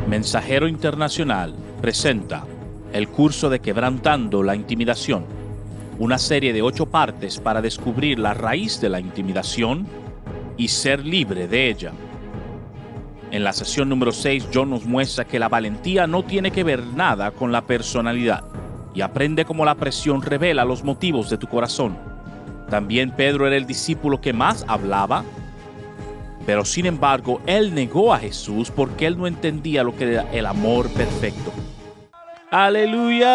Mensajero Internacional presenta el curso de Quebrantando la Intimidación, una serie de 8 partes para descubrir la raíz de la intimidación y ser libre de ella. En la sesión número 6, John nos muestra que la valentía no tiene que ver nada con la personalidad y aprende cómo la presión revela los motivos de tu corazón. También Pedro era el discípulo que más hablaba, pero sin embargo, él negó a Jesús porque él no entendía lo que era el amor perfecto. ¡Aleluya!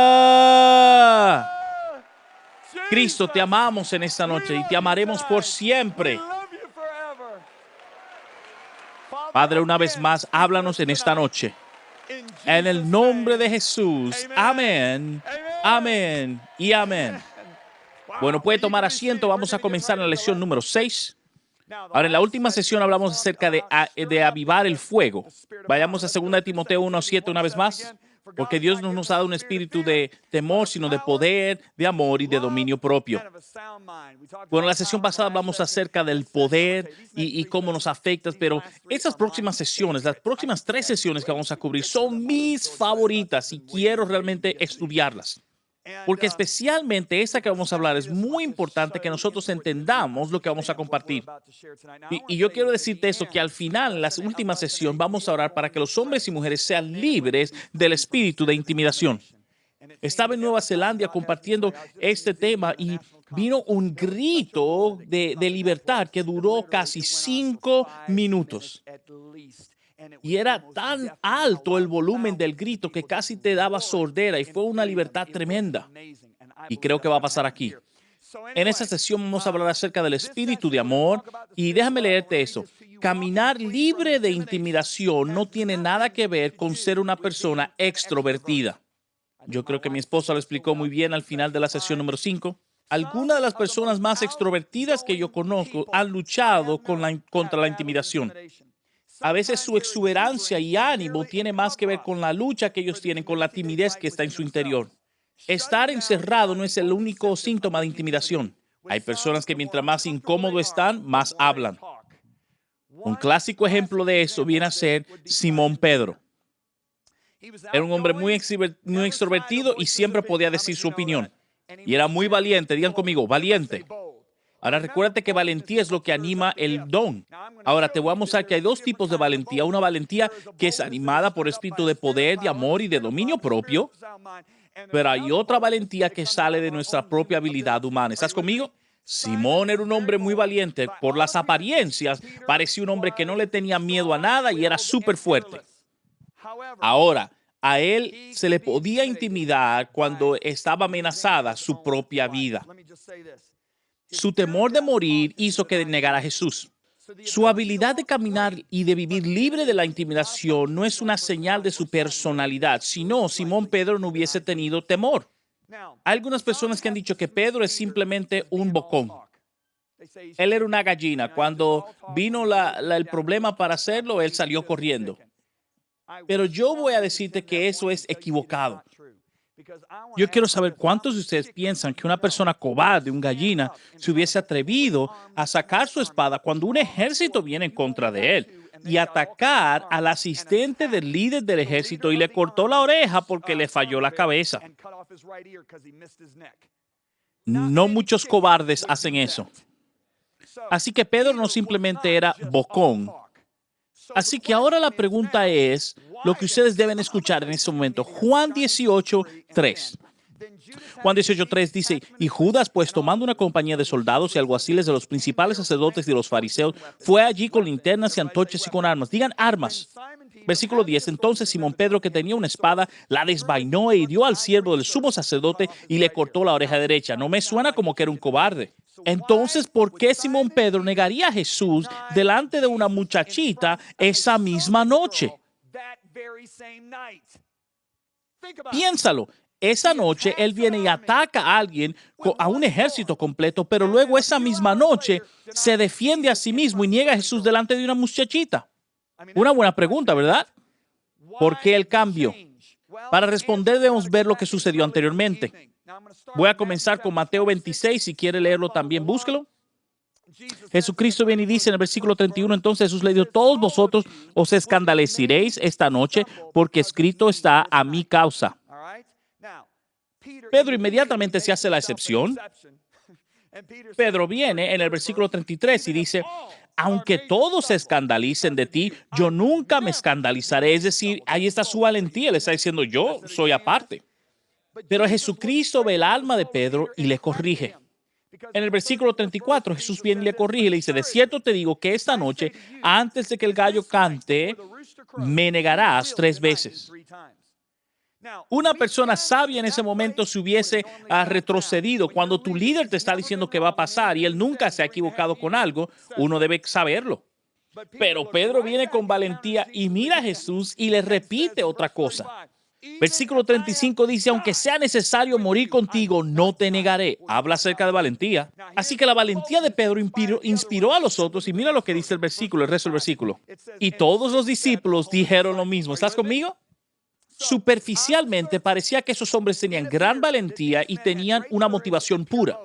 Cristo, te amamos en esta noche y te amaremos por siempre. Padre, una vez más, háblanos en esta noche. En el nombre de Jesús. Amén, amén y amén. Bueno, puede tomar asiento. Vamos a comenzar en la lección número 6. Ahora, en la última sesión hablamos acerca de avivar el fuego. Vayamos a 2 Timoteo 1:7 una vez más. Porque Dios no nos ha dado un espíritu de temor, sino de poder, de amor y de dominio propio. Bueno, en la sesión pasada hablamos acerca del poder y cómo nos afecta, pero estas próximas sesiones, las próximas 3 sesiones que vamos a cubrir son mis favoritas y quiero realmente estudiarlas. Porque especialmente esta que vamos a hablar es muy importante que nosotros entendamos lo que vamos a compartir. Y yo quiero decirte eso, que al final, en la última sesión, vamos a orar para que los hombres y mujeres sean libres del espíritu de intimidación. Estaba en Nueva Zelanda compartiendo este tema y vino un grito de libertad que duró casi 5 minutos. Y era tan alto el volumen del grito que casi te daba sordera y fue una libertad tremenda. Y creo que va a pasar aquí. En esta sesión vamos a hablar acerca del espíritu de amor y déjame leerte eso. Caminar libre de intimidación no tiene nada que ver con ser una persona extrovertida. Yo creo que mi esposa lo explicó muy bien al final de la sesión número 5. Algunas de las personas más extrovertidas que yo conozco han luchado contra la intimidación. A veces su exuberancia y ánimo tiene más que ver con la lucha que ellos tienen con la timidez que está en su interior. Estar encerrado no es el único síntoma de intimidación. Hay personas que mientras más incómodos están, más hablan. Un clásico ejemplo de eso viene a ser Simón Pedro. Era un hombre muy extrovertido y siempre podía decir su opinión. Y era muy valiente. Digan conmigo, valiente. Ahora recuérdate que valentía es lo que anima el don. Ahora te voy a mostrar que hay 2 tipos de valentía. Una valentía que es animada por espíritu de poder, de amor y de dominio propio. Pero hay otra valentía que sale de nuestra propia habilidad humana. ¿Estás conmigo? Simón era un hombre muy valiente. Por las apariencias, parecía un hombre que no le tenía miedo a nada y era súper fuerte. Ahora, a él se le podía intimidar cuando estaba amenazada su propia vida. Su temor de morir hizo que negara a Jesús. Su habilidad de caminar y de vivir libre de la intimidación no es una señal de su personalidad, sino Simón Pedro no hubiese tenido temor. Hay algunas personas que han dicho que Pedro es simplemente un bocón. Él era una gallina. Cuando vino el problema para hacerlo, él salió corriendo. Pero yo voy a decirte que eso es equivocado. Yo quiero saber cuántos de ustedes piensan que una persona cobarde, un gallina, se hubiese atrevido a sacar su espada cuando un ejército viene en contra de él y atacar al asistente del líder del ejército y le cortó la oreja porque le falló la cabeza. No muchos cobardes hacen eso. Así que Pedro no simplemente era bocón. Así que ahora la pregunta es lo que ustedes deben escuchar en este momento. Juan 18:3. Juan 18:3 dice, y Judas, pues tomando una compañía de soldados y alguaciles de los principales sacerdotes y de los fariseos, fue allí con linternas y antorchas y con armas. Digan armas. Versículo 10, entonces Simón Pedro, que tenía una espada, la desvainó e hirió al siervo del sumo sacerdote y le cortó la oreja derecha. No me suena como que era un cobarde. Entonces, ¿por qué Simón Pedro negaría a Jesús delante de una muchachita esa misma noche? Piénsalo. Esa noche él viene y ataca a alguien, a un ejército completo, pero luego esa misma noche se defiende a sí mismo y niega a Jesús delante de una muchachita. Una buena pregunta, ¿verdad? ¿Por qué el cambio? Para responder debemos ver lo que sucedió anteriormente. Voy a comenzar con Mateo 26, si quiere leerlo también, búsquelo. Jesucristo viene y dice en el versículo 31, entonces Jesús le dijo, todos vosotros os escandalizaréis esta noche porque escrito está a mi causa. Pedro inmediatamente se hace la excepción. Pedro viene en el versículo 33 y dice, aunque todos se escandalicen de ti, yo nunca me escandalizaré. Es decir, ahí está su valentía. Le está diciendo, yo soy aparte. Pero Jesucristo ve el alma de Pedro y le corrige. En el versículo 34, Jesús viene y le corrige y le dice, de cierto te digo que esta noche, antes de que el gallo cante, me negarás 3 veces. Una persona sabia en ese momento se hubiese retrocedido. Cuando tu líder te está diciendo que va a pasar y él nunca se ha equivocado con algo, uno debe saberlo. Pero Pedro viene con valentía y mira a Jesús y le repite otra cosa. Versículo 35 dice, aunque sea necesario morir contigo, no te negaré. Habla acerca de valentía. Así que la valentía de Pedro inspiró a los otros y mira lo que dice el versículo, el resto del versículo. Y todos los discípulos dijeron lo mismo. ¿Estás conmigo? Superficialmente parecía que esos hombres tenían gran valentía y tenían una motivación pura.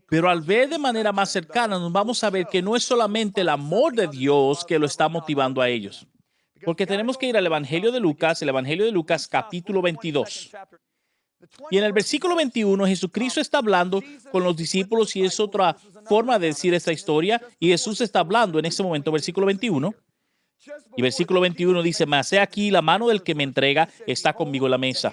Pero al ver de manera más cercana nos vamos a ver que no es solamente el amor de Dios que lo está motivando a ellos. Porque tenemos que ir al Evangelio de Lucas, el Evangelio de Lucas capítulo 22. Y en el versículo 21 Jesucristo está hablando con los discípulos y es otra forma de decir esta historia. Y Jesús está hablando en ese momento, versículo 21. Y versículo 21 dice, mas he aquí la mano del que me entrega está conmigo en la mesa.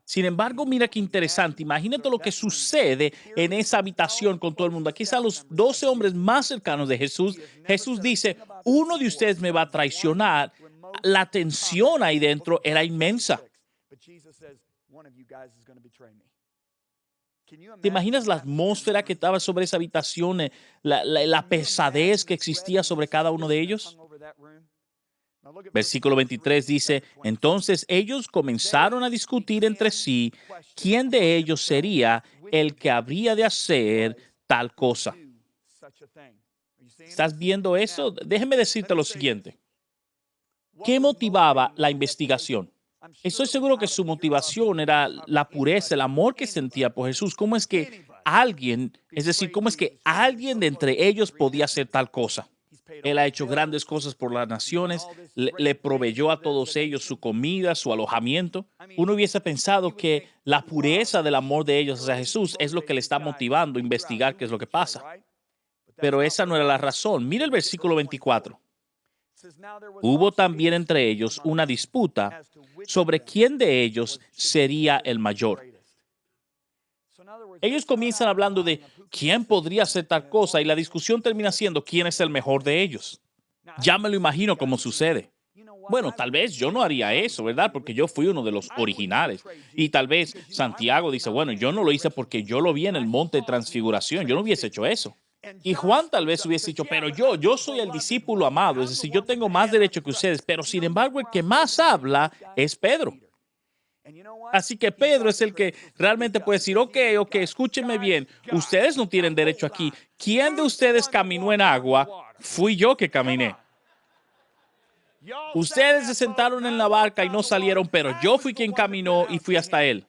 Sin embargo, mira qué interesante. Imagínate lo que sucede en esa habitación con todo el mundo. Aquí están los 12 hombres más cercanos de Jesús. Jesús dice, uno de ustedes me va a traicionar. La tensión ahí dentro era inmensa. ¿Te imaginas la atmósfera que estaba sobre esa habitación, la pesadez que existía sobre cada uno de ellos? Versículo 23 dice, entonces ellos comenzaron a discutir entre sí quién de ellos sería el que habría de hacer tal cosa. ¿Estás viendo eso? Déjeme decirte lo siguiente. ¿Qué motivaba la investigación? Estoy seguro que su motivación era la pureza, el amor que sentía por Jesús. ¿Cómo es que alguien, es decir, cómo es que alguien de entre ellos podía hacer tal cosa? Él ha hecho grandes cosas por las naciones, le proveyó a todos ellos su comida, su alojamiento. Uno hubiese pensado que la pureza del amor de ellos hacia Jesús es lo que le está motivando a investigar qué es lo que pasa. Pero esa no era la razón. Mira el versículo 24. Hubo también entre ellos una disputa sobre quién de ellos sería el mayor. Ellos comienzan hablando de quién podría hacer tal cosa y la discusión termina siendo quién es el mejor de ellos. Ya me lo imagino cómo sucede. Bueno, tal vez yo no haría eso, ¿verdad? Porque yo fui uno de los originales. Y tal vez Santiago dice, bueno, yo no lo hice porque yo lo vi en el monte de transfiguración. Yo no hubiese hecho eso. Y Juan tal vez hubiese dicho, pero yo soy el discípulo amado, es decir, yo tengo más derecho que ustedes, pero sin embargo el que más habla es Pedro. Así que Pedro es el que realmente puede decir, ok, escúchenme bien, ustedes no tienen derecho aquí. ¿Quién de ustedes caminó en agua? Fui yo que caminé. Ustedes se sentaron en la barca y no salieron, pero yo fui quien caminó y fui hasta él.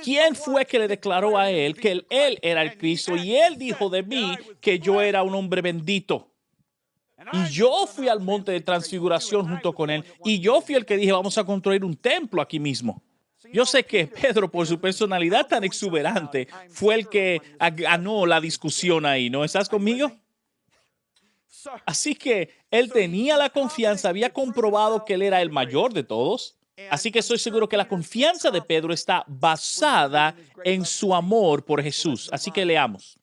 ¿Quién fue que le declaró a él que él era el Cristo y él dijo de mí que yo era un hombre bendito? Y yo fui al monte de transfiguración junto con él y yo fui el que dije vamos a construir un templo aquí mismo. Yo sé que Pedro, por su personalidad tan exuberante, fue el que ganó la discusión ahí, ¿no? ¿Estás conmigo? Así que él tenía la confianza, había comprobado que él era el mayor de todos. Así que estoy seguro que la confianza de Pedro está basada en su amor por Jesús. Así que leamos.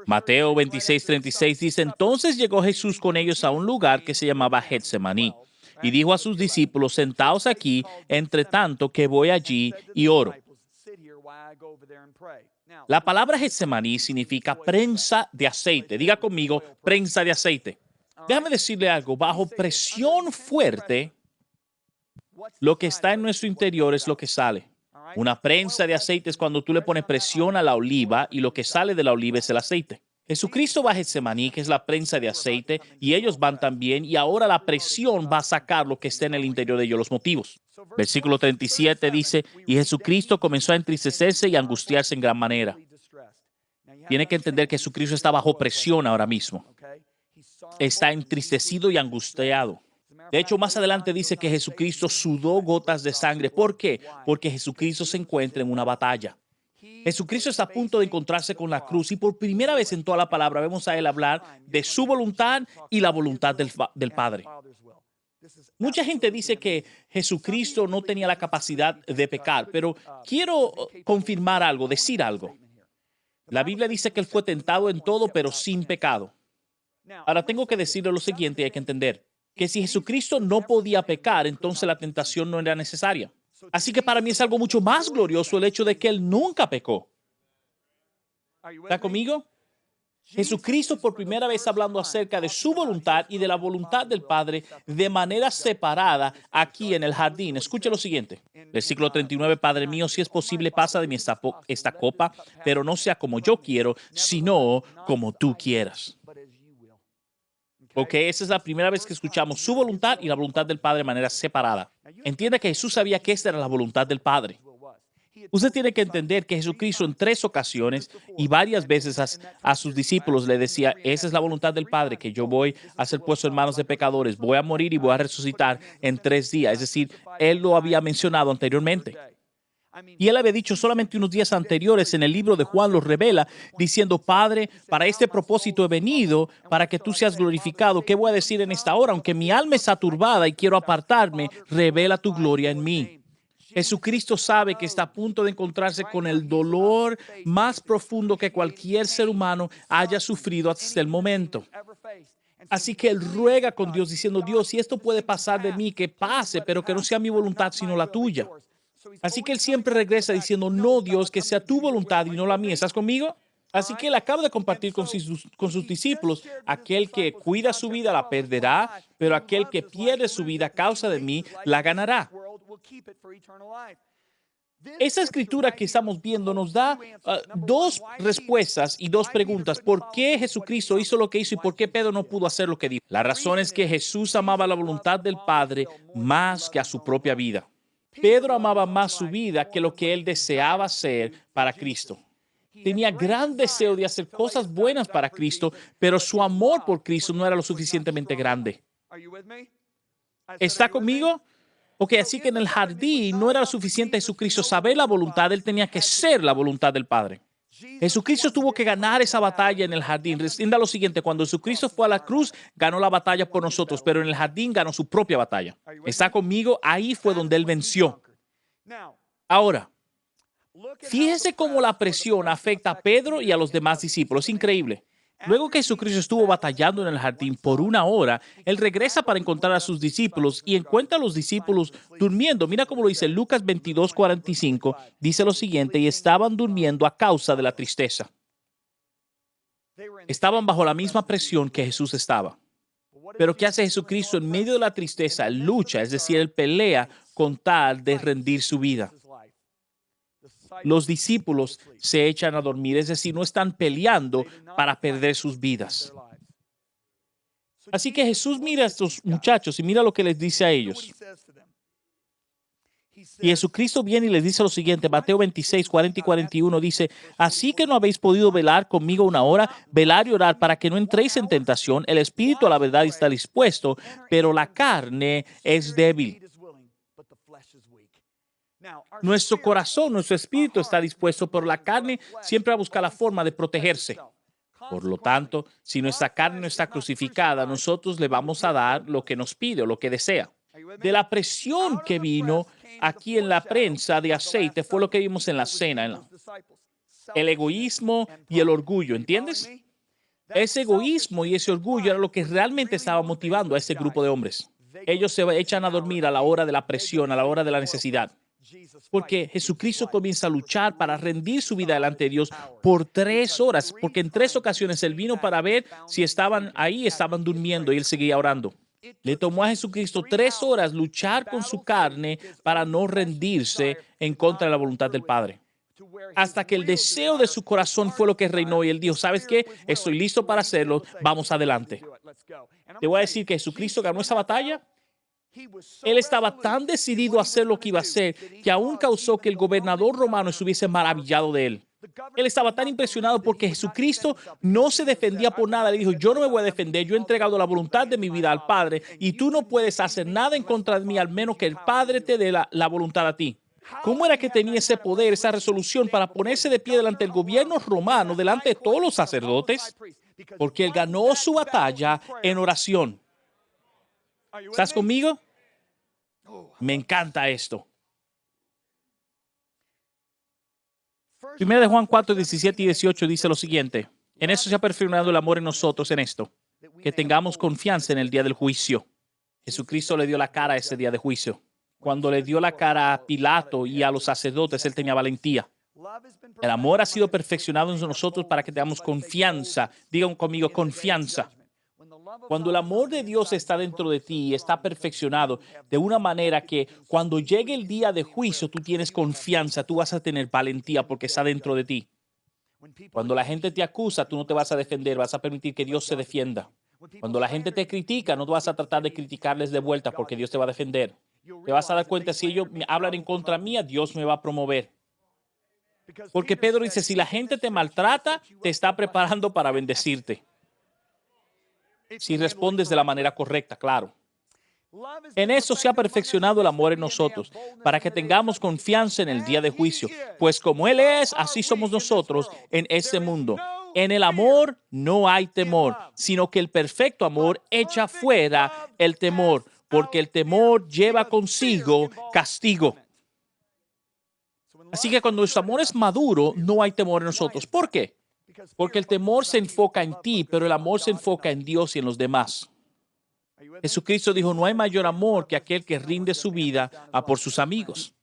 Mateo 26:36 dice, entonces llegó Jesús con ellos a un lugar que se llamaba Getsemaní y dijo a sus discípulos, sentaos aquí, entre tanto que voy allí y oro. La palabra Getsemaní significa prensa de aceite. Diga conmigo, prensa de aceite. Déjame decirle algo, bajo presión fuerte, lo que está en nuestro interior es lo que sale. Una prensa de aceite es cuando tú le pones presión a la oliva y lo que sale de la oliva es el aceite. Jesucristo va a Getsemaní, que es la prensa de aceite, y ellos van también, y ahora la presión va a sacar lo que está en el interior de ellos, los motivos. Versículo 37 dice, y Jesucristo comenzó a entristecerse y a angustiarse en gran manera. Tiene que entender que Jesucristo está bajo presión ahora mismo. Está entristecido y angustiado. De hecho, más adelante dice que Jesucristo sudó gotas de sangre. ¿Por qué? Porque Jesucristo se encuentra en una batalla. Jesucristo está a punto de encontrarse con la cruz y por primera vez en toda la palabra vemos a él hablar de su voluntad y la voluntad del Padre. Mucha gente dice que Jesucristo no tenía la capacidad de pecar, pero quiero confirmar algo, decir algo. La Biblia dice que él fue tentado en todo, pero sin pecado. Ahora tengo que decirle lo siguiente y hay que entender que si Jesucristo no podía pecar, entonces la tentación no era necesaria. Así que para mí es algo mucho más glorioso el hecho de que él nunca pecó. ¿Está conmigo? Jesucristo por primera vez hablando acerca de su voluntad y de la voluntad del Padre de manera separada aquí en el jardín. Escuche lo siguiente. Versículo 39, Padre mío, si es posible, pasa de mí esta copa, pero no sea como yo quiero, sino como tú quieras. Ok, esa es la primera vez que escuchamos su voluntad y la voluntad del Padre de manera separada. Entienda que Jesús sabía que esta era la voluntad del Padre. Usted tiene que entender que Jesucristo en 3 ocasiones y varias veces a sus discípulos le decía, esa es la voluntad del Padre, que yo voy a ser puesto en manos de pecadores, voy a morir y voy a resucitar en 3 días. Es decir, él lo había mencionado anteriormente. Y él había dicho solamente unos días anteriores en el libro de Juan, lo revela, diciendo, Padre, para este propósito he venido, para que tú seas glorificado. ¿Qué voy a decir en esta hora? Aunque mi alma está turbada y quiero apartarme, revela tu gloria en mí. Jesucristo sabe que está a punto de encontrarse con el dolor más profundo que cualquier ser humano haya sufrido hasta el momento. Así que él ruega con Dios diciendo, Dios, si esto puede pasar de mí, que pase, pero que no sea mi voluntad sino la tuya. Así que él siempre regresa diciendo, no, Dios, que sea tu voluntad y no la mía. ¿Estás conmigo? Así que él acaba de compartir con sus discípulos, aquel que cuida su vida la perderá, pero aquel que pierde su vida a causa de mí la ganará. Esa escritura que estamos viendo nos da 2 respuestas y 2 preguntas. ¿Por qué Jesucristo hizo lo que hizo y por qué Pedro no pudo hacer lo que dijo? La razón es que Jesús amaba la voluntad del Padre más que a su propia vida. Pedro amaba más su vida que lo que él deseaba hacer para Cristo. Tenía gran deseo de hacer cosas buenas para Cristo, pero su amor por Cristo no era lo suficientemente grande. ¿Está conmigo? Ok, así que en el jardín no era suficiente Jesucristo saber la voluntad, él tenía que ser la voluntad del Padre. Jesucristo tuvo que ganar esa batalla en el jardín. Entienda lo siguiente, cuando Jesucristo fue a la cruz, ganó la batalla por nosotros, pero en el jardín ganó su propia batalla. ¿Está conmigo? Ahí fue donde él venció. Ahora, fíjese cómo la presión afecta a Pedro y a los demás discípulos. Increíble. Luego que Jesucristo estuvo batallando en el jardín por 1 hora, él regresa para encontrar a sus discípulos y encuentra a los discípulos durmiendo. Mira cómo lo dice Lucas 22:45. Dice lo siguiente, y estaban durmiendo a causa de la tristeza. Estaban bajo la misma presión que Jesús estaba. Pero ¿qué hace Jesucristo en medio de la tristeza? Él lucha, es decir, él pelea con tal de rendir su vida. Los discípulos se echan a dormir, es decir, no están peleando para perder sus vidas. Así que Jesús mira a estos muchachos y mira lo que les dice a ellos. Y Jesucristo viene y les dice lo siguiente, Mateo 26:40 y 41 dice, así que no habéis podido velar conmigo 1 hora, velar y orar para que no entréis en tentación, el espíritu a la verdad está dispuesto, pero la carne es débil. Nuestro corazón, nuestro espíritu está dispuesto, pero la carne siempre va a buscar la forma de protegerse. Por lo tanto, si nuestra carne no está crucificada, nosotros le vamos a dar lo que nos pide o lo que desea. De la presión que vino aquí en la prensa de aceite fue lo que vimos en la cena. El egoísmo y el orgullo, ¿entiendes? Ese egoísmo y ese orgullo era lo que realmente estaba motivando a ese grupo de hombres. Ellos se echan a dormir a la hora de la presión, a la hora de la necesidad. Porque Jesucristo comienza a luchar para rendir su vida delante de Dios por 3 horas, porque en 3 ocasiones él vino para ver si estaban ahí, estaban durmiendo y él seguía orando. Le tomó a Jesucristo 3 horas luchar con su carne para no rendirse en contra de la voluntad del Padre. Hasta que el deseo de su corazón fue lo que reinó y él dijo, ¿sabes qué? Estoy listo para hacerlo, vamos adelante. Te voy a decir que Jesucristo ganó esa batalla. Él estaba tan decidido a hacer lo que iba a hacer que aún causó que el gobernador romano estuviese maravillado de él. Él estaba tan impresionado porque Jesucristo no se defendía por nada. Le dijo, yo no me voy a defender, yo he entregado la voluntad de mi vida al Padre y tú no puedes hacer nada en contra de mí al menos que el Padre te dé la voluntad a ti. ¿Cómo era que tenía ese poder, esa resolución para ponerse de pie delante del gobierno romano, delante de todos los sacerdotes? Porque él ganó su batalla en oración. ¿Estás conmigo? Me encanta esto. Primera de Juan 4, 17 y 18 dice lo siguiente. En eso se ha perfeccionado el amor en nosotros, en esto, que tengamos confianza en el día del juicio. Jesucristo le dio la cara ese día de juicio. Cuando le dio la cara a Pilato y a los sacerdotes, él tenía valentía. El amor ha sido perfeccionado en nosotros para que tengamos confianza. Digan conmigo, confianza. Cuando el amor de Dios está dentro de ti y está perfeccionado de una manera que cuando llegue el día de juicio tú tienes confianza, tú vas a tener valentía porque está dentro de ti. Cuando la gente te acusa, tú no te vas a defender, vas a permitir que Dios se defienda. Cuando la gente te critica, no te vas a tratar de criticarles de vuelta porque Dios te va a defender. Te vas a dar cuenta, si ellos me hablan en contra mía, Dios me va a promover. Porque Pedro dice, si la gente te maltrata, te está preparando para bendecirte. Si respondes de la manera correcta, claro. En eso se ha perfeccionado el amor en nosotros, para que tengamos confianza en el día de juicio. Pues como Él es, así somos nosotros en este mundo. En el amor no hay temor, sino que el perfecto amor echa fuera el temor, porque el temor lleva consigo castigo. Así que cuando nuestro amor es maduro, no hay temor en nosotros. ¿Por qué? Porque el temor se enfoca en ti, pero el amor se enfoca en Dios y en los demás. Jesucristo dijo, no hay mayor amor que aquel que rinde su vida a por sus amigos.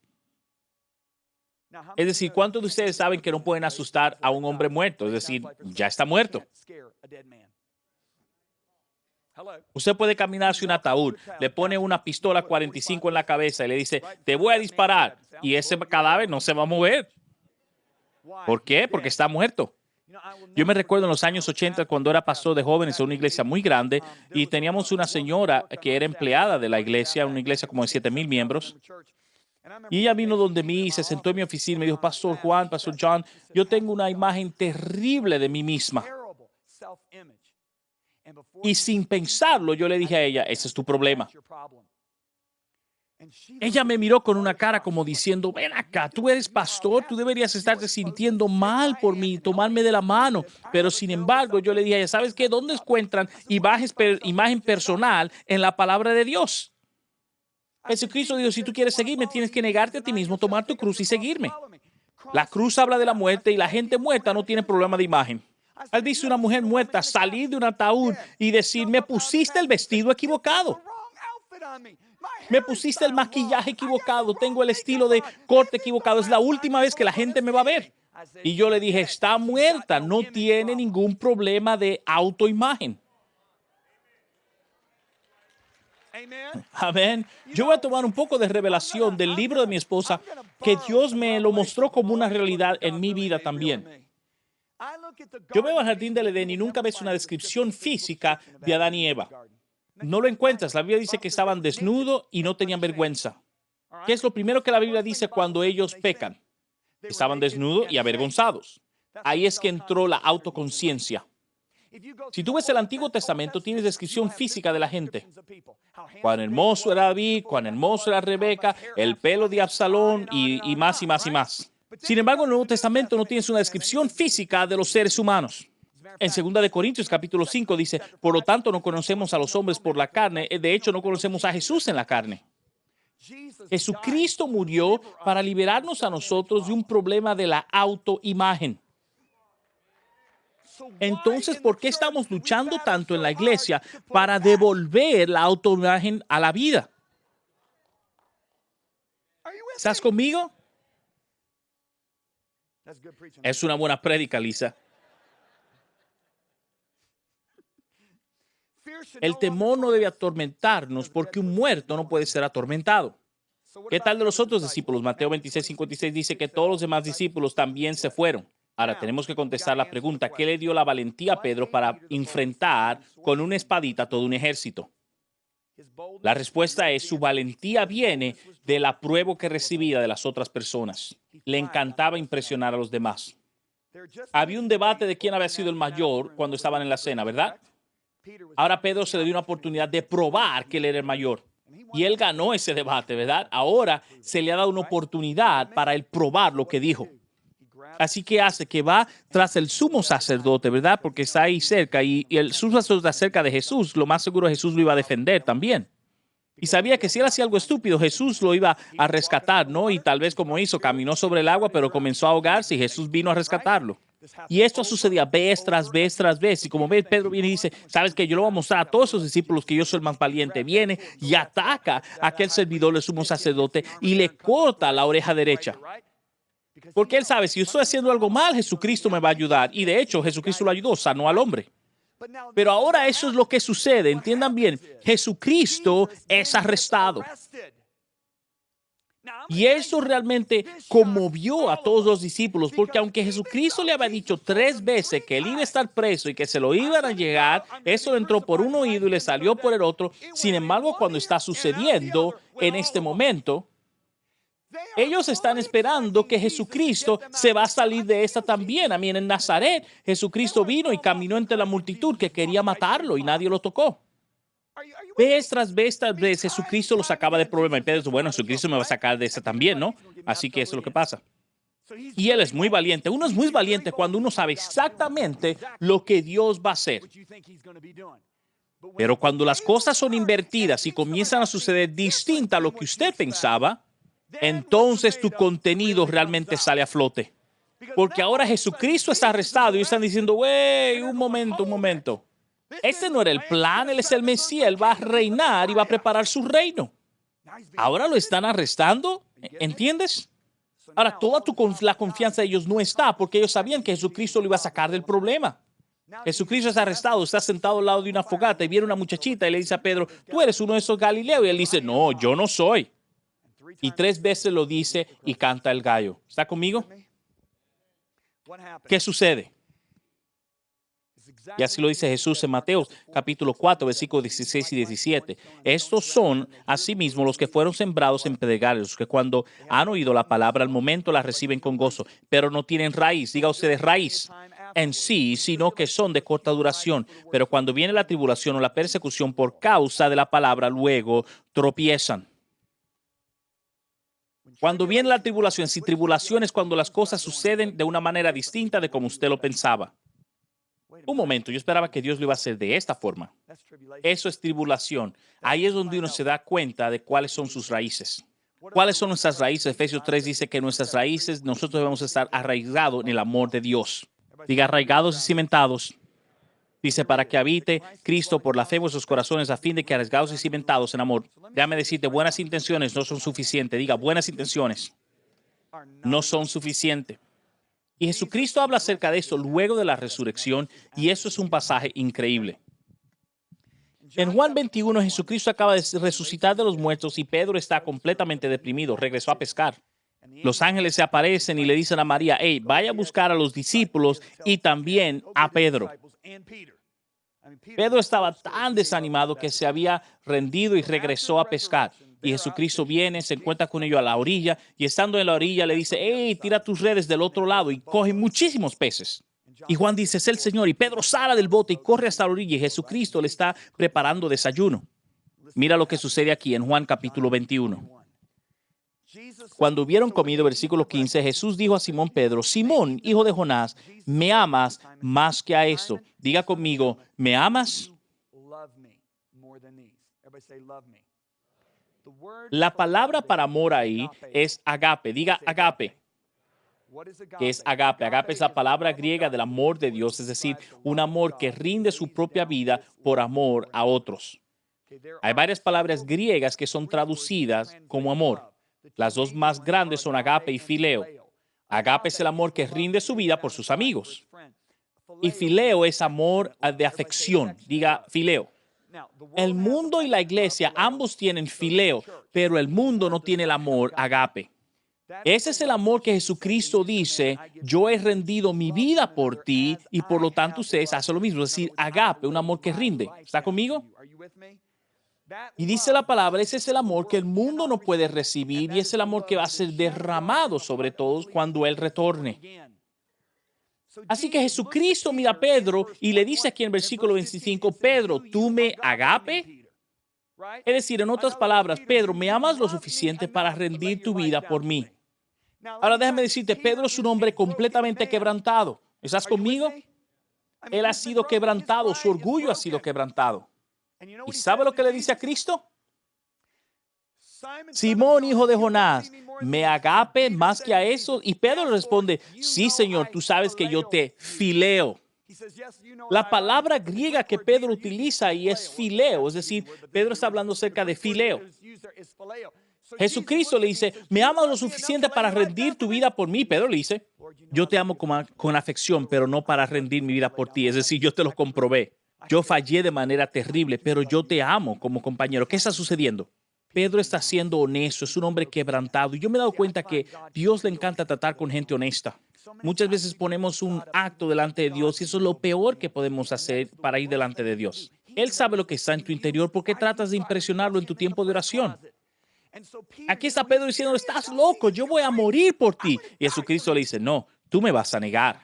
Es decir, ¿cuántos de ustedes saben que no pueden asustar a un hombre muerto? Es decir, ya está muerto. Usted puede caminar hacia un ataúd, le pone una pistola 45 en la cabeza y le dice, te voy a disparar. Y ese cadáver no se va a mover. ¿Por qué? Porque está muerto. Yo me recuerdo en los años 80 cuando era pastor de jóvenes en una iglesia muy grande y teníamos una señora que era empleada de la iglesia, una iglesia como de 7,000 miembros. Y ella vino donde mí y se sentó en mi oficina y me dijo, Pastor Juan, Pastor John, yo tengo una imagen terrible de mí misma. Y sin pensarlo, yo le dije a ella, ese es tu problema. Ella me miró con una cara como diciendo, ven acá, tú eres pastor, tú deberías estarte sintiendo mal por mí, tomarme de la mano. Pero sin embargo, yo le dije a ella, ¿sabes qué? ¿Dónde encuentran imagen personal en la palabra de Dios? Jesucristo dijo, si tú quieres seguirme, tienes que negarte a ti mismo, tomar tu cruz y seguirme. La cruz habla de la muerte y la gente muerta no tiene problema de imagen. ¿Has visto una mujer muerta salir de un ataúd y decir, me pusiste el vestido equivocado? Me pusiste el maquillaje equivocado, tengo el estilo de corte equivocado, es la última vez que la gente me va a ver. Y yo le dije, está muerta, no tiene ningún problema de autoimagen. Amén. Yo voy a tomar un poco de revelación del libro de mi esposa, que Dios me lo mostró como una realidad en mi vida también. Yo veo al jardín del Edén y nunca ves una descripción física de Adán y Eva. No lo encuentras. La Biblia dice que estaban desnudos y no tenían vergüenza. ¿Qué es lo primero que la Biblia dice cuando ellos pecan? Estaban desnudos y avergonzados. Ahí es que entró la autoconciencia. Si tú ves el Antiguo Testamento, tienes descripción física de la gente. Cuán hermoso era David, cuán hermoso era Rebeca, el pelo de Absalón y más y más y más. Sin embargo, en el Nuevo Testamento no tienes una descripción física de los seres humanos. En 2 de Corintios capítulo 5 dice, por lo tanto no conocemos a los hombres por la carne, de hecho no conocemos a Jesús en la carne. Jesucristo murió para liberarnos a nosotros de un problema de la autoimagen. Entonces, ¿por qué estamos luchando tanto en la iglesia para devolver la autoimagen a la vida? ¿Estás conmigo? Es una buena prédica, Lisa. El temor no debe atormentarnos porque un muerto no puede ser atormentado. ¿Qué tal de los otros discípulos? Mateo 26:56 dice que todos los demás discípulos también se fueron. Ahora tenemos que contestar la pregunta, ¿qué le dio la valentía a Pedro para enfrentar con una espadita todo un ejército? La respuesta es, su valentía viene de la prueba que recibía de las otras personas. Le encantaba impresionar a los demás. Había un debate de quién había sido el mayor cuando estaban en la cena, ¿verdad? Ahora Pedro se le dio una oportunidad de probar que él era el mayor. Y él ganó ese debate, ¿verdad? Ahora se le ha dado una oportunidad para él probar lo que dijo. Así que hace que va tras el sumo sacerdote, ¿verdad? Porque está ahí cerca y el sumo sacerdote cerca de Jesús. Lo más seguro Jesús lo iba a defender también. Y sabía que si él hacía algo estúpido, Jesús lo iba a rescatar, ¿no? Y tal vez como hizo, caminó sobre el agua, pero comenzó a ahogarse y Jesús vino a rescatarlo. Y esto sucedía vez tras vez tras vez. Y como ve, Pedro viene y dice, ¿sabes qué? Yo lo voy a mostrar a todos esos discípulos que yo soy el más valiente. Viene y ataca a aquel servidor del sumo sacerdote y le corta la oreja derecha. Porque él sabe, si yo estoy haciendo algo mal, Jesucristo me va a ayudar. Y de hecho, Jesucristo lo ayudó, sanó al hombre. Pero ahora eso es lo que sucede. Entiendan bien, Jesucristo es arrestado. Y eso realmente conmovió a todos los discípulos, porque aunque Jesucristo le había dicho 3 veces que él iba a estar preso y que se lo iban a llegar, eso entró por un oído y le salió por el otro. Sin embargo, cuando está sucediendo en este momento, ellos están esperando que Jesucristo se va a salir de esta también. A mí en Nazaret, Jesucristo vino y caminó entre la multitud que quería matarlo y nadie lo tocó. Vez tras vez, Jesucristo lo sacaba de problema. Y Pedro dice, bueno, Jesucristo me va a sacar de esa también, ¿no? Así que eso es lo que pasa. Y él es muy valiente. Uno es muy valiente cuando uno sabe exactamente lo que Dios va a hacer. Pero cuando las cosas son invertidas y comienzan a suceder distinta a lo que usted pensaba, entonces tu contenido realmente sale a flote. Porque ahora Jesucristo está arrestado y están diciendo, güey, un momento. Este no era el plan, él es el Mesías, él va a reinar y va a preparar su reino. Ahora lo están arrestando, ¿entiendes? Ahora toda la confianza de ellos no está porque ellos sabían que Jesucristo lo iba a sacar del problema. Jesucristo es arrestado, está sentado al lado de una fogata y viene una muchachita y le dice a Pedro, tú eres uno de esos Galileos. Y él dice, no, yo no soy. Y 3 veces lo dice y canta el gallo. ¿Está conmigo? ¿Qué sucede? Y así lo dice Jesús en Mateo capítulo 4, versículos 16 y 17. Estos son asimismo los que fueron sembrados en pedregales, los que cuando han oído la palabra al momento la reciben con gozo, pero no tienen raíz. Diga ustedes raíz en sí, sino que son de corta duración. Pero cuando viene la tribulación o la persecución por causa de la palabra, luego tropiezan. Cuando viene la tribulación, si tribulación es cuando las cosas suceden de una manera distinta de como usted lo pensaba. Un momento, yo esperaba que Dios lo iba a hacer de esta forma. Eso es tribulación. Ahí es donde uno se da cuenta de cuáles son sus raíces. ¿Cuáles son nuestras raíces? Efesios 3 dice que nuestras raíces, nosotros debemos estar arraigados en el amor de Dios. Diga arraigados y cimentados. Dice, para que habite Cristo por la fe en vuestros corazones, a fin de que arraigados y cimentados en amor. Déjame decirte, buenas intenciones no son suficientes. Diga, buenas intenciones no son suficientes. Y Jesucristo habla acerca de esto luego de la resurrección, y eso es un pasaje increíble. En Juan 21, Jesucristo acaba de resucitar de los muertos y Pedro está completamente deprimido. Regresó a pescar. Los ángeles se aparecen y le dicen a María, hey, vaya a buscar a los discípulos y también a Pedro. Pedro estaba tan desanimado que se había rendido y regresó a pescar. Y Jesucristo viene, se encuentra con ellos a la orilla y estando en la orilla le dice, hey, tira tus redes del otro lado y coge muchísimos peces. Y Juan dice, es el Señor. Y Pedro sale del bote y corre hasta la orilla y Jesucristo le está preparando desayuno. Mira lo que sucede aquí en Juan capítulo 21. Cuando hubieron comido, versículo 15, Jesús dijo a Simón Pedro, Simón, hijo de Jonás, ¿me amas más que a esto? Diga conmigo, ¿me amas? La palabra para amor ahí es agape. Diga agape. ¿Qué es agape? Agape es la palabra griega del amor de Dios, es decir, un amor que rinde su propia vida por amor a otros. Hay varias palabras griegas que son traducidas como amor. Las dos más grandes son agape y fileo. Agape es el amor que rinde su vida por sus amigos. Y fileo es amor de afección. Diga fileo. El mundo y la iglesia ambos tienen fileo, pero el mundo no tiene el amor agape. Ese es el amor que Jesucristo dice, yo he rendido mi vida por ti y por lo tanto ustedes hacen lo mismo. Es decir, agape, un amor que rinde. ¿Está conmigo? Y dice la palabra, ese es el amor que el mundo no puede recibir y es el amor que va a ser derramado sobre todos cuando Él retorne. Así que Jesucristo mira a Pedro y le dice aquí en el versículo 25, Pedro, ¿tú me agape? Es decir, en otras palabras, Pedro, ¿me amas lo suficiente para rendir tu vida por mí? Ahora déjame decirte, Pedro es un hombre completamente quebrantado. ¿Estás conmigo? Él ha sido quebrantado, su orgullo ha sido quebrantado. ¿Y sabe lo que le dice a Cristo? Simón, hijo de Jonás, ¿me agape más que a eso? Y Pedro le responde, sí, Señor, tú sabes que yo te fileo. La palabra griega que Pedro utiliza ahí es fileo, es decir, Pedro está hablando acerca de fileo. Jesucristo le dice, ¿me amas lo suficiente para rendir tu vida por mí? Pedro le dice, yo te amo con afección, pero no para rendir mi vida por ti. Es decir, yo te lo comprobé. Yo fallé de manera terrible, pero yo te amo como compañero. ¿Qué está sucediendo? Pedro está siendo honesto, es un hombre quebrantado. Y yo me he dado cuenta que Dios le encanta tratar con gente honesta. Muchas veces ponemos un acto delante de Dios y eso es lo peor que podemos hacer para ir delante de Dios. Él sabe lo que está en tu interior. ¿Por qué tratas de impresionarlo en tu tiempo de oración? Aquí está Pedro diciendo, estás loco, yo voy a morir por ti. Y Jesucristo le dice, no, tú me vas a negar.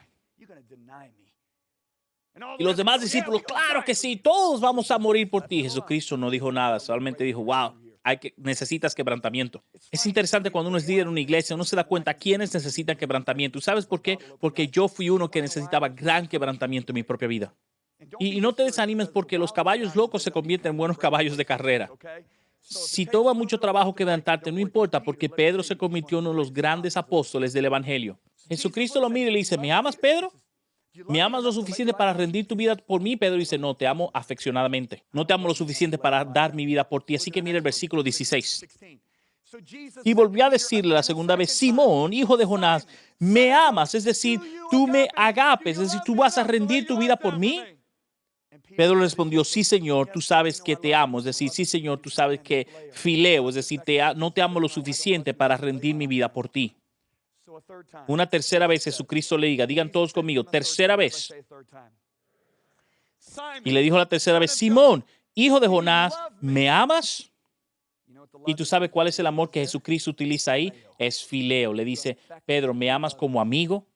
Y los demás discípulos, claro que sí, todos vamos a morir por ti. Jesucristo no dijo nada, solamente dijo, wow, necesitas quebrantamiento. Es interesante cuando uno es líder en una iglesia, uno se da cuenta quiénes necesitan quebrantamiento. ¿Y sabes por qué? Porque yo fui uno que necesitaba gran quebrantamiento en mi propia vida. Y no te desanimes porque los caballos locos se convierten en buenos caballos de carrera. Si toma mucho trabajo quebrantarte, no importa, porque Pedro se convirtió en uno de los grandes apóstoles del Evangelio. Jesucristo lo mira y le dice, ¿me amas, Pedro? ¿Me amas lo suficiente para rendir tu vida por mí? Pedro dice, no, te amo afeccionadamente. No te amo lo suficiente para dar mi vida por ti. Así que mira el versículo 16. Y volvió a decirle la segunda vez, Simón, hijo de Jonás, ¿me amas? Es decir, tú me agapes, es decir, tú vas a rendir tu vida por mí. Pedro le respondió, sí, Señor, tú sabes que te amo. Es decir, sí, Señor, tú sabes que fileo, es decir, no te amo lo suficiente para rendir mi vida por ti. Una tercera vez Jesucristo le digan todos conmigo, tercera vez. Y le dijo la tercera vez, Simón, hijo de Jonás, ¿me amas? Y tú sabes cuál es el amor que Jesucristo utiliza ahí, es fileo. Le dice, Pedro, ¿me amas como amigo?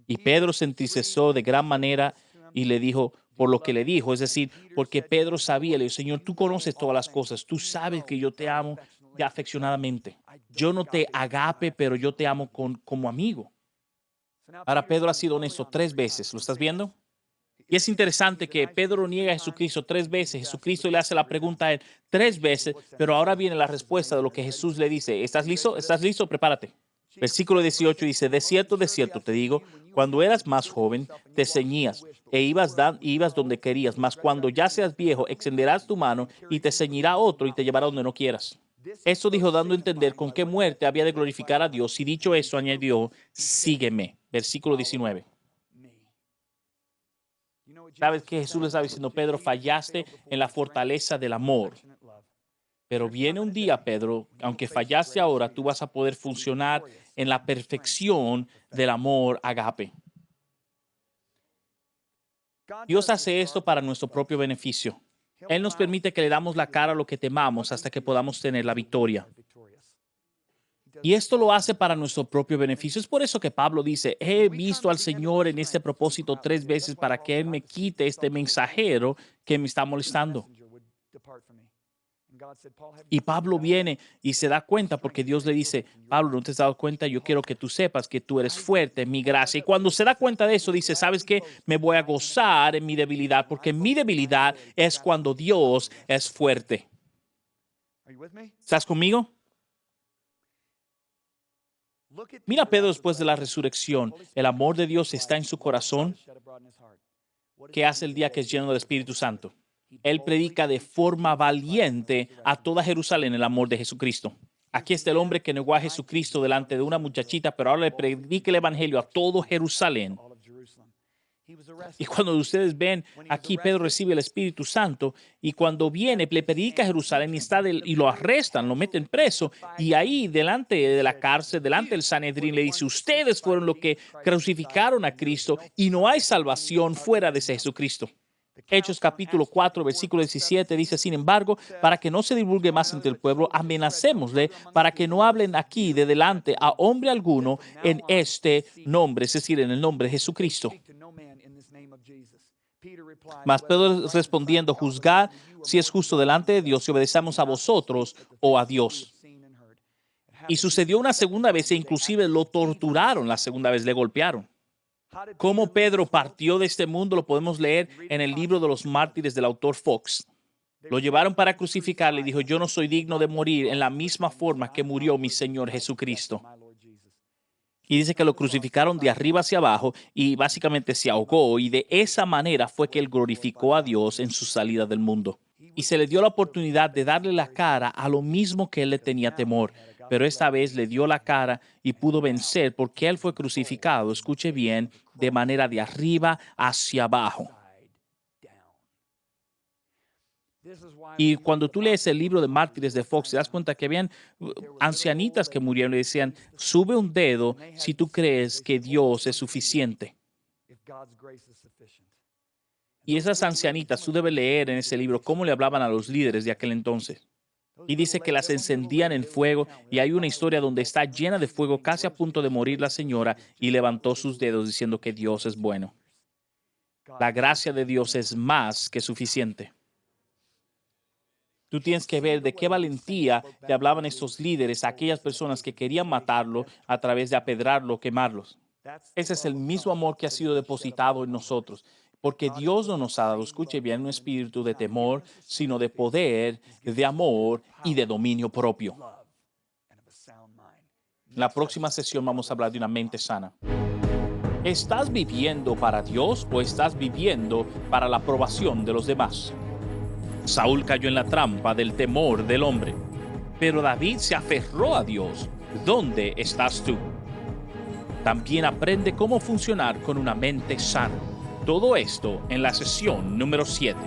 Y Pedro se entristeció de gran manera y le dijo, por lo que le dijo, es decir, porque Pedro sabía, le dijo, Señor, tú conoces todas las cosas, tú sabes que yo te amo ya afeccionadamente. Yo no te agape, pero yo te amo como amigo. Ahora Pedro ha sido honesto 3 veces, ¿lo estás viendo? Y es interesante que Pedro niega a Jesucristo 3 veces. Jesucristo le hace la pregunta a él 3 veces, pero ahora viene la respuesta de lo que Jesús le dice. ¿Estás listo? ¿Estás listo? Prepárate. Versículo 18 dice, de cierto te digo, cuando eras más joven, te ceñías e ibas donde querías, mas cuando ya seas viejo, extenderás tu mano y te ceñirá otro y te llevará donde no quieras. Esto dijo dando a entender con qué muerte había de glorificar a Dios. Y dicho eso, añadió, sígueme. Versículo 19. ¿Sabes qué Jesús le estaba diciendo? Pedro, fallaste en la fortaleza del amor. Pero viene un día, Pedro, aunque fallaste ahora, tú vas a poder funcionar en la perfección del amor agape. Dios hace esto para nuestro propio beneficio. Él nos permite que le damos la cara a lo que temamos hasta que podamos tener la victoria. Y esto lo hace para nuestro propio beneficio. Es por eso que Pablo dice, he visto al Señor en este propósito 3 veces para que Él me quite este mensajero que me está molestando. Y Pablo viene y se da cuenta porque Dios le dice, Pablo, ¿no te has dado cuenta? Yo quiero que tú sepas que tú eres fuerte en mi gracia. Y cuando se da cuenta de eso, dice, ¿sabes qué? Me voy a gozar en mi debilidad porque mi debilidad es cuando Dios es fuerte. ¿Estás conmigo? Mira a Pedro después de la resurrección. El amor de Dios está en su corazón. ¿Qué hace el día que es lleno del Espíritu Santo? Él predica de forma valiente a toda Jerusalén el amor de Jesucristo. Aquí está el hombre que negó a Jesucristo delante de una muchachita, pero ahora le predica el evangelio a todo Jerusalén. Y cuando ustedes ven aquí, Pedro recibe el Espíritu Santo y cuando viene, le predica a Jerusalén y lo arrestan, lo meten preso. Y ahí, delante de la cárcel, delante del Sanedrín, le dice, ustedes fueron los que crucificaron a Cristo y no hay salvación fuera de ese Jesucristo. Hechos capítulo 4, versículo 17 dice, sin embargo, para que no se divulgue más entre el pueblo, amenacémosle para que no hablen aquí de delante a hombre alguno en este nombre, es decir, en el nombre de Jesucristo. Mas Pedro respondiendo, juzgad si es justo delante de Dios si obedecemos a vosotros o a Dios. Y sucedió una segunda vez e inclusive lo torturaron la segunda vez, le golpearon. Cómo Pedro partió de este mundo lo podemos leer en el libro de los mártires del autor Fox. Lo llevaron para crucificarle y dijo, yo no soy digno de morir en la misma forma que murió mi Señor Jesucristo. Y dice que lo crucificaron de arriba hacia abajo y básicamente se ahogó, y de esa manera fue que él glorificó a Dios en su salida del mundo. Y se le dio la oportunidad de darle la cara a lo mismo que él le tenía temor, pero esta vez le dio la cara y pudo vencer porque él fue crucificado, escuche bien, de manera de arriba hacia abajo. Y cuando tú lees el libro de Mártires de Fox, te das cuenta que habían ancianitas que murieron y decían, sube un dedo si tú crees que Dios es suficiente. Y esas ancianitas, tú debes leer en ese libro cómo le hablaban a los líderes de aquel entonces. Y dice que las encendían en fuego, y hay una historia donde está llena de fuego, casi a punto de morir la señora, y levantó sus dedos diciendo que Dios es bueno. La gracia de Dios es más que suficiente. Tú tienes que ver de qué valentía le hablaban estos líderes a aquellas personas que querían matarlo a través de apedrarlo o quemarlos. Ese es el mismo amor que ha sido depositado en nosotros, porque Dios no nos ha dado, escuche bien, un espíritu de temor, sino de poder, de amor y de dominio propio. En la próxima sesión vamos a hablar de una mente sana. ¿Estás viviendo para Dios o estás viviendo para la aprobación de los demás? Saúl cayó en la trampa del temor del hombre, pero David se aferró a Dios. ¿Dónde estás tú? También aprende cómo funcionar con una mente sana. Todo esto en la sesión número 7.